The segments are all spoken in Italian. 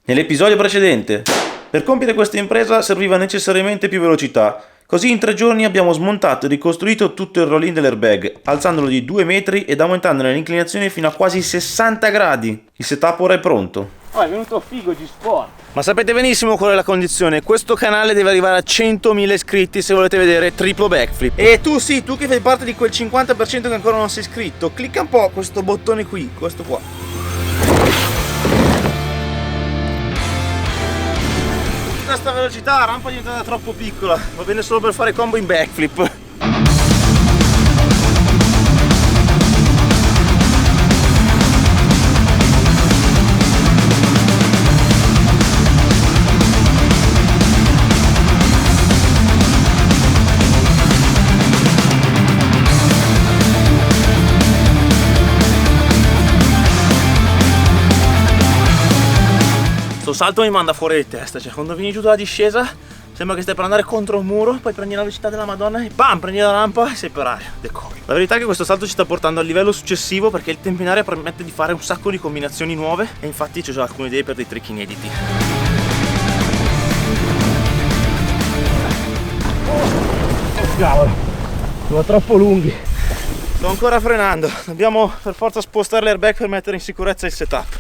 Nell'episodio precedente, per compiere questa impresa serviva necessariamente più velocità, così in 3 giorni abbiamo smontato e ricostruito tutto il roll-in dell'airbag, alzandolo di 2 metri ed aumentandone l'inclinazione fino a quasi 60 gradi. Il setup ora è pronto. Oh, è venuto figo G-Sport. Ma sapete benissimo qual è la condizione, questo canale deve arrivare a 100.000 iscritti se volete vedere triplo backflip. E tu sì, tu che fai parte di quel 50% che ancora non sei iscritto, clicca un po' questo bottone qui, questo qua. Tutta sta velocità, la rampa è diventata troppo piccola, va bene solo per fare combo in backflip. Sto salto mi manda fuori di testa, cioè quando vieni giù dalla discesa sembra che stai per andare contro un muro, poi prendi la velocità della Madonna e bam, prendi la rampa e sei per aria, decolli. La verità è che questo salto ci sta portando al livello successivo perché il tempo in aria permette di fare un sacco di combinazioni nuove e infatti ci sono alcune idee per dei trick inediti. Oh cavolo, sono troppo lunghi. Sto ancora frenando, dobbiamo per forza spostare l'airbag per mettere in sicurezza il setup.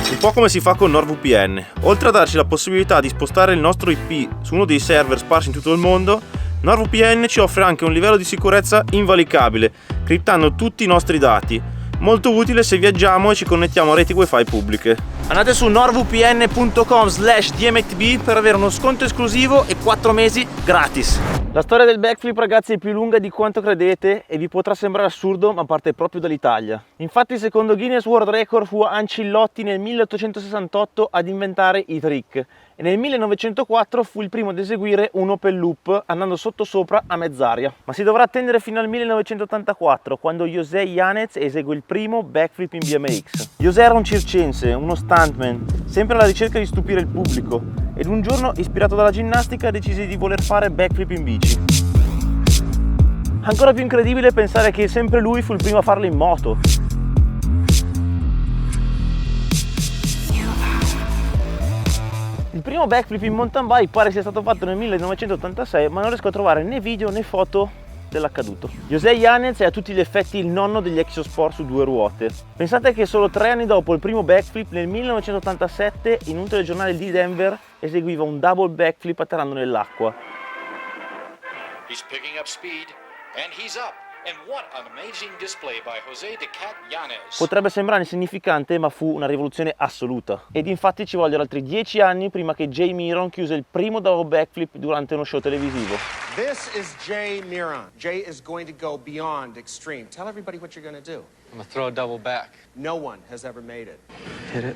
Un po' come si fa con NordVPN. Oltre a darci la possibilità di spostare il nostro IP su uno dei server sparsi in tutto il mondo, NordVPN ci offre anche un livello di sicurezza invalicabile, criptando tutti i nostri dati. Molto utile se viaggiamo e ci connettiamo a reti wifi pubbliche. Andate su nordvpn.com/dmtb per avere uno sconto esclusivo e 4 mesi gratis. La storia del backflip, ragazzi, è più lunga di quanto credete e vi potrà sembrare assurdo, ma parte proprio dall'Italia. Infatti, secondo Guinness World Record, fu Ancillotti nel 1868 ad inventare i trick e nel 1904 fu il primo ad eseguire un open loop andando sottosopra a mezz'aria. Ma si dovrà attendere fino al 1984, quando José Yanez esegue il primo backflip in BMX. José era un circense, uno stuntman, sempre alla ricerca di stupire il pubblico, ed un giorno, ispirato dalla ginnastica, decise di voler fare backflip in bici. Ancora più incredibile pensare che sempre lui fu il primo a farlo in moto. Il primo backflip in mountain bike pare sia stato fatto nel 1986, ma non riesco a trovare né video né foto dell'accaduto. José Yanez è a tutti gli effetti il nonno degli exosport su 2 ruote. Pensate che solo 3 anni dopo il primo backflip, nel 1987, in un telegiornale di Denver, eseguiva un double backflip atterrando nell'acqua. He's picking up speed and he's up. And what an amazing display by José de Cat Yanez. Potrebbe sembrare insignificante, ma fu una rivoluzione assoluta. Ed infatti ci vogliono altri 10 anni prima che Jay Miron chiuse il primo double backflip durante uno show televisivo. This is Jay Miron. Jay is going to go beyond extreme. Tell everybody what you're going to do. I'm gonna throw a double back. No one has ever made it. Hit it.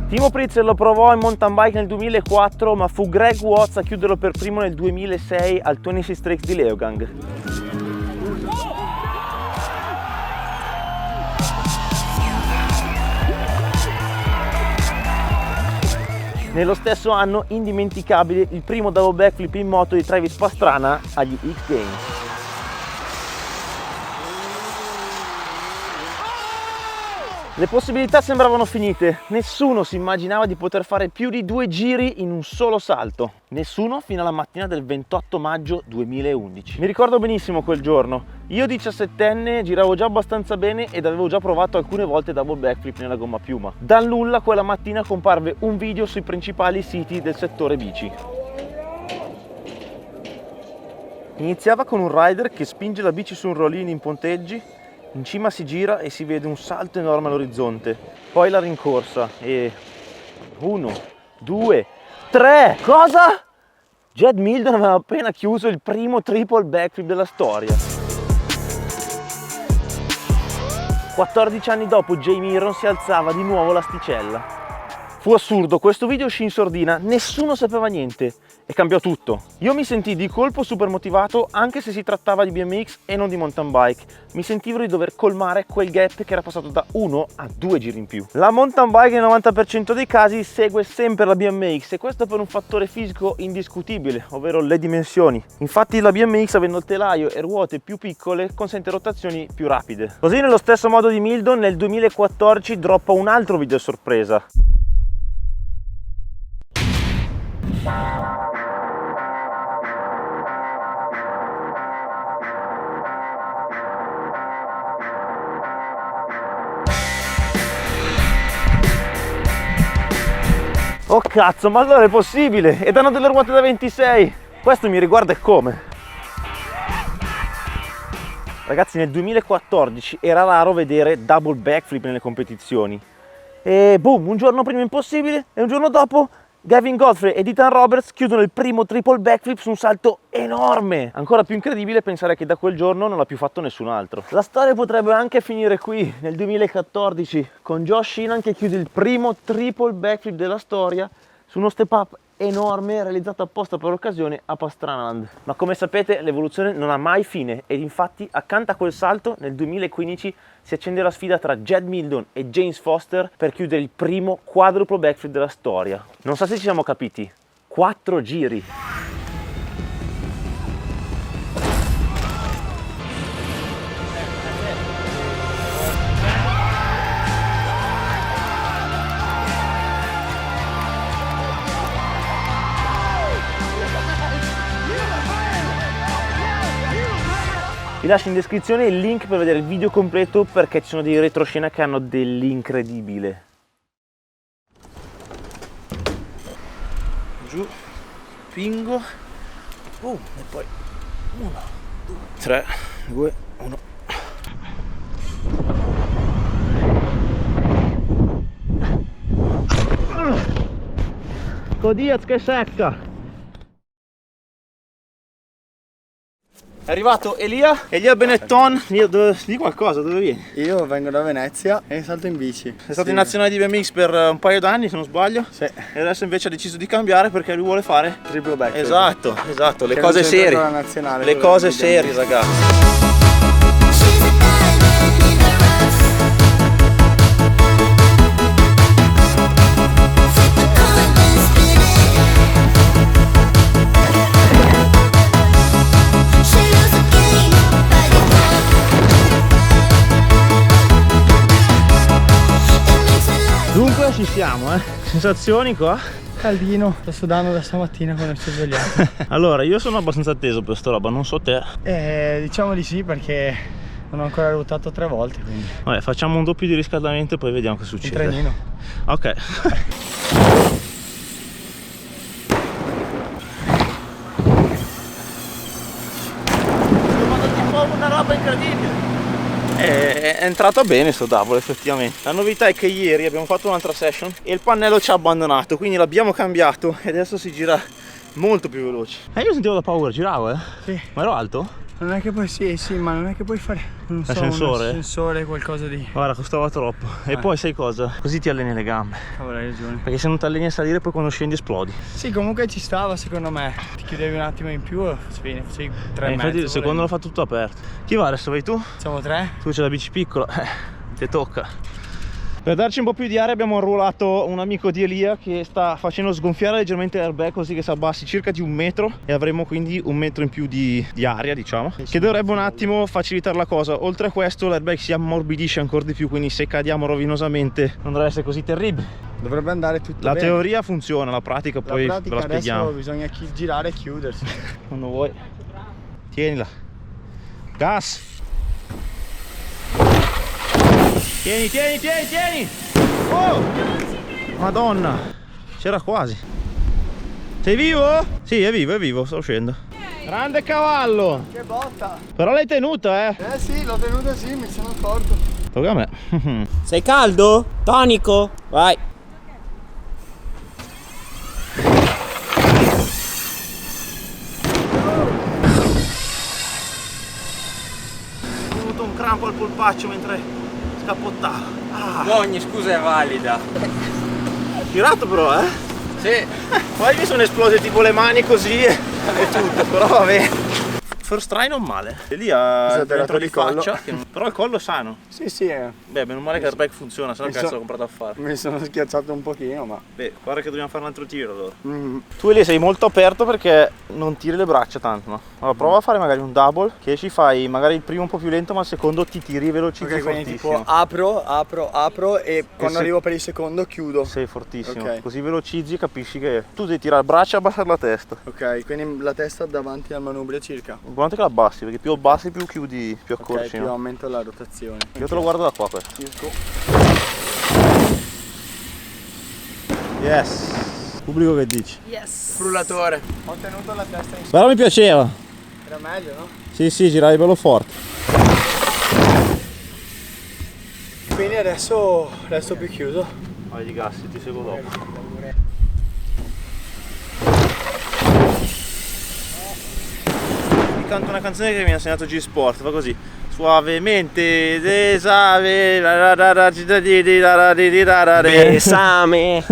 Timo Pritchard lo provò in mountain bike nel 2004, ma fu Greg Watts a chiuderlo per primo nel 2006 al 26 Tricks di Leogang. Nello stesso anno, indimenticabile, il primo double backflip in moto di Travis Pastrana agli X Games. Le possibilità sembravano finite, nessuno si immaginava di poter fare più di 2 giri in un solo salto. Nessuno fino alla mattina del 28 maggio 2011. Mi ricordo benissimo quel giorno. Io 17enne giravo già abbastanza bene ed avevo già provato alcune volte double backflip nella gomma piuma. Dal nulla quella mattina comparve un video sui principali siti del settore bici. Iniziava con un rider che spinge la bici su un rollino in ponteggi. In cima si gira e si vede un salto enorme all'orizzonte, poi la rincorsa e 1, 2, 3. Cosa? Jed Mildon aveva appena chiuso il primo triple backflip della storia. 14 anni dopo Jay Miron si alzava di nuovo l'asticella. Fu assurdo, questo video uscì in sordina, nessuno sapeva niente e cambiò tutto. Io mi sentii di colpo super motivato anche se si trattava di BMX e non di mountain bike. Mi sentivo di dover colmare quel gap che era passato da 1 a 2 giri in più. La mountain bike nel 90% dei casi segue sempre la BMX e questo per un fattore fisico indiscutibile, ovvero le dimensioni. Infatti la BMX, avendo il telaio e ruote più piccole, consente rotazioni più rapide. Così nello stesso modo di Mildon nel 2014 droppa un altro video sorpresa. Oh cazzo, ma allora è possibile? E danno delle ruote da 26! Questo mi riguarda e come? Ragazzi, nel 2014 era raro vedere double backflip nelle competizioni. E boom, un giorno prima impossibile e un giorno dopo Gavin Godfrey e Ethan Roberts chiudono il primo triple backflip su un salto enorme. Ancora più incredibile pensare che da quel giorno non l'ha più fatto nessun altro. La storia potrebbe anche finire qui, nel 2014, con Josh Sheehan che chiude il primo triple backflip della storia su uno step up enorme realizzato apposta per l'occasione a Pastranaland. Ma come sapete l'evoluzione non ha mai fine ed infatti accanto a quel salto nel 2015 si accende la sfida tra Jed Mildon e James Foster per chiudere il primo quadruple backflip della storia. Non so se ci siamo capiti, 4 giri. Vi lascio in descrizione il link per vedere il video completo perché ci sono dei retroscena che hanno dell'incredibile. Giù, spingo, e poi 1, 2, 3, 2, 1. Codiaz che secca! È arrivato Elia Benetton. Di qualcosa, dove vieni? Io vengo da Venezia e salto in bici. È stato in nazionale di BMX per un paio d'anni se non sbaglio. Sì. E adesso invece ha deciso di cambiare perché lui vuole fare Triple backflip. Esatto, le Che cose non c'entra serie. con la nazionale, Le quello cose di serie, BMX. ragazzi. Dunque ci siamo, sensazioni qua? Caldino, sto sudando da stamattina quando ci ho svegliato. Allora, io sono abbastanza atteso per sta roba, non so te. Diciamo di sì perché non ho ancora ruotato 3 volte, quindi. Vabbè, facciamo un doppio di riscaldamento e poi vediamo che Un succede. trenino. Ok. Una roba incredibile. È entrato bene sto double effettivamente. La novità è che ieri abbiamo fatto un'altra session e il pannello ci ha abbandonato, quindi l'abbiamo cambiato e adesso si gira molto più veloce. Io sentivo la paura, giravo Sì. Ma ero alto? Non è che poi sì, ma non è che puoi fare un L'ascensore? sensore, qualcosa di. Guarda, costava troppo. E poi sai cosa? Così ti alleni le gambe. Cavolo, hai ragione. Perché se non ti alleni a salire poi quando scendi esplodi. Sì, comunque ci stava secondo me. Ti chiudevi un attimo in più e fine, facevi 3 e Infatti mezzo, il secondo l'ho fatto tutto aperto. Chi va adesso? Vai tu? Siamo 3? Tu c'è la bici piccola, ti tocca. Per darci un po' più di aria abbiamo arruolato un amico di Elia che sta facendo sgonfiare leggermente l'airbag così che si abbassi circa di 1 metro e avremo quindi 1 metro in più di aria, diciamo, che dovrebbe un attimo facilitare la cosa. Oltre a questo l'airbag si ammorbidisce ancora di più, quindi se cadiamo rovinosamente non dovrebbe essere così terribile. Dovrebbe andare tutto La bene. teoria funziona, la pratica poi La pratica ve la spieghiamo. adesso bisogna girare e chiudersi. Quando vuoi. Tienila. Gas. Tieni. Oh! Madonna. C'era quasi. Sei vivo? Sì, è vivo, sto uscendo. Grande cavallo. Che botta! Però l'hai tenuta, Eh sì, l'ho tenuta sì, mi sono accorto. Tocca a me. Sei caldo? Tonico? Vai. Ho avuto un crampo al polpaccio mentre scappottavo. Ogni scusa è valida. Girato però, Sì. Poi mi sono esplose tipo le mani così e tutto, però vabbè. First try non male. E lì ha dentro di collo. faccia, però il collo sano. Sì, sì. Beh, meno male che l'airbag funziona, sennò cazzo l'ho comprato a fare. Mi sono schiacciato un pochino, ma... Beh, guarda che dobbiamo fare un altro tiro allora. Tu lì sei molto aperto perché non tiri le braccia tanto, no? Allora prova a fare magari un double, che ci fai magari il primo un po' più lento, ma il secondo ti tiri velocizzi quindi fortissimo. tipo apro e quando arrivo per il secondo chiudo. Sei fortissimo, Ok. così velocizzi e capisci che tu devi tirare il braccio e abbassare la testa. Ok, quindi la testa davanti al manubrio circa. Guardate che la abbassi, perché più abbassi più chiudi, più accorci. Ok, più no? aumento la rotazione. Io te lo guardo da qua questo. Circo. Yes. Pubblico che dici? Frullatore. Ho tenuto la testa in Però mi piaceva. Era meglio, no? Sì, giravi bello forte. Quindi adesso resto più chiuso. Vai di gas, ti seguo dopo. Mi canto una canzone che mi ha insegnato G-Sport, fa così. Suavemente desave. Besame.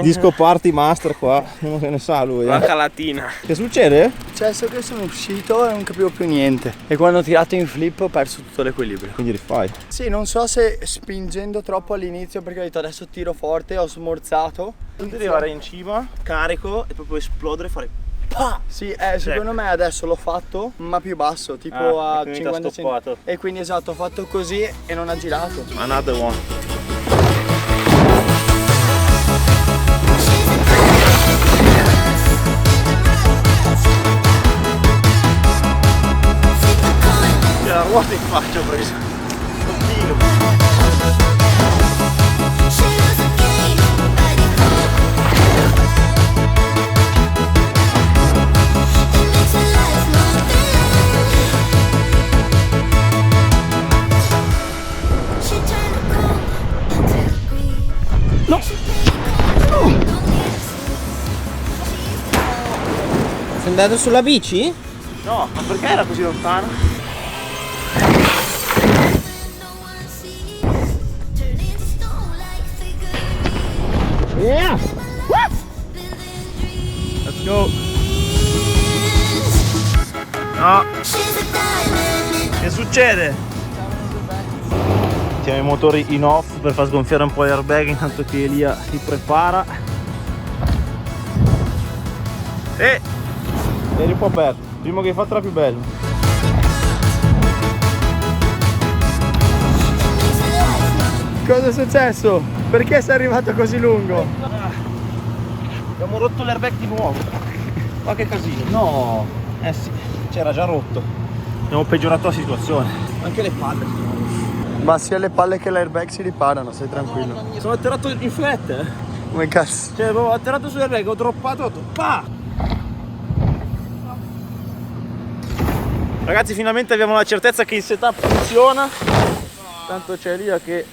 Disco party master qua, non se ne sa lui. Manca latina. Che succede? Successo che sono uscito e non capivo più niente. E quando ho tirato in flip ho perso tutto l'equilibrio. Quindi rifai. Sì, non so se spingendo troppo all'inizio, perché ho detto adesso tiro forte, ho smorzato. Tu devi arrivare in cima, carico e proprio esplodere e fare. Sì, secondo me adesso l'ho fatto, ma più basso, tipo Ah, e a quindi t'ha 50 stoppato. cm. E quindi esatto, ho fatto così e non ha girato. Another one. La ruota in faccia ho preso. Sei andato sulla bici? No, ma perché era così lontano? Yeah! Let's go! No! Che succede? Mettiamo i motori in off per far sgonfiare un po' l'airbag intanto che Elia si prepara. E eri un po' aperto, primo che hai fatto era più bello. Cosa è successo? Perché sei arrivato così lungo? Abbiamo rotto l'airbag di nuovo. Ma che casino. No. Eh sì, c'era già rotto. Abbiamo peggiorato la situazione. Anche le palle. Ma sia le palle che l'airbag si riparano, stai tranquillo. Sono atterrato in flat. Come cazzo? Cioè avevo atterrato sull'airbag, ho droppato, ho detto pa! Ragazzi, finalmente abbiamo la certezza che il setup funziona. Tanto c'è Elia che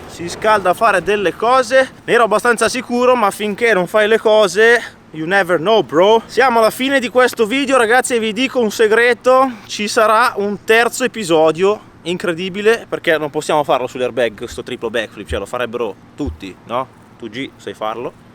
si scalda a fare delle cose. Ne ero abbastanza sicuro, ma finché non fai le cose, you never know, bro. Siamo alla fine di questo video, ragazzi, e vi dico un segreto: ci sarà un terzo episodio incredibile, perché non possiamo farlo sull'airbag, questo triplo backflip, cioè lo farebbero tutti, no? Tu G sai farlo.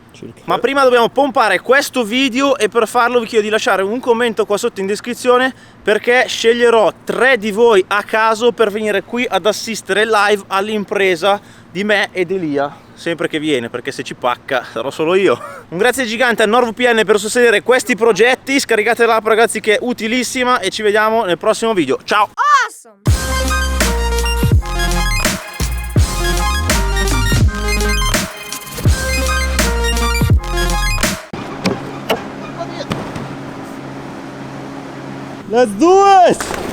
Ma prima dobbiamo pompare questo video, e per farlo vi chiedo di lasciare un commento qua sotto in descrizione, perché sceglierò 3 di voi a caso per venire qui ad assistere live all'impresa di me ed Elia, sempre che viene, perché se ci pacca sarò solo io. Un grazie gigante a NordVPN per sostenere questi progetti, scaricate l'app ragazzi che è utilissima, e ci vediamo nel prossimo video. Ciao! Awesome! Let's do it!